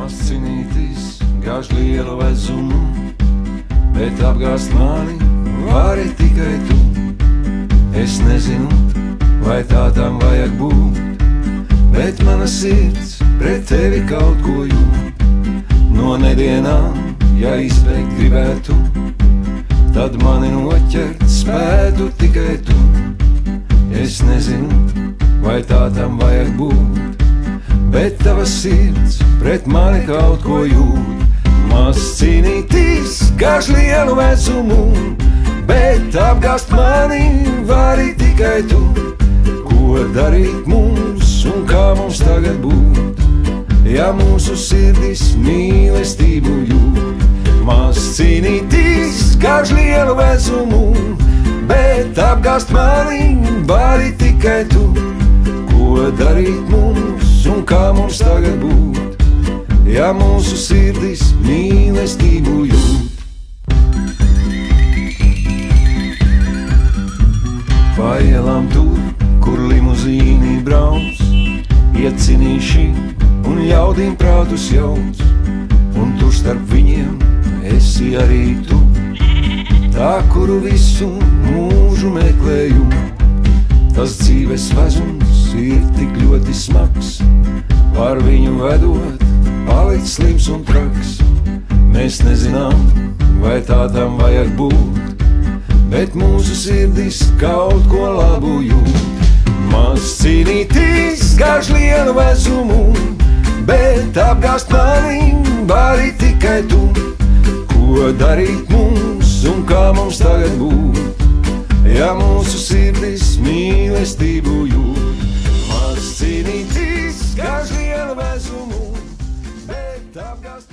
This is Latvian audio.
Mascinītis gāž lielu vezumu, bet apgāzt mani vari tikai tu. Es nezinu, vai tā tam vajag būt, bet mana sirds pret tevi kaut ko jūt. No nedienām, ja izbeigt gribētu, tad mani noķert spētu tikai tu. Es nezinu, vai tā tam vajag būt, bet tava sirds pret mani kaut ko jūt. Mazs cīnītis gāž lielu vecumu, bet apgāzt mani vari tikai tu. Ko darīt mums un kā mums tagad būt, ja mūsu sirdis mīlestību jūt? Mazs cīnītis gāž lielu vecumu, bet apgāzt mani vari tikai tu. Ko darīt mums un kā mums tagad būt, ja mūsu sirdis mīlestību jūt? Pa ielām tur, kur limuzīni brauc, iecinīši un ļaudīm prātus jauc, un tur starp viņiem esi arī tu. Tā, kuru visu mūžu meklēju, tas dzīves vezums ir tik ļoti smags, par viņu vedot palikt slims un traks. Mēs nezinām, vai tā tam vajag būt, bet mūsu sirdis kaut ko labu jūt. Mazs cīnītis gāž lielu vecumu, bet apgāzt mani vari tikai tu. Ko darīt mums un kā mums tagad būt, ja mūsu sirdis mīlestību jūt? Mazs cīnītis gāž lielu vecumu, bet apgāzt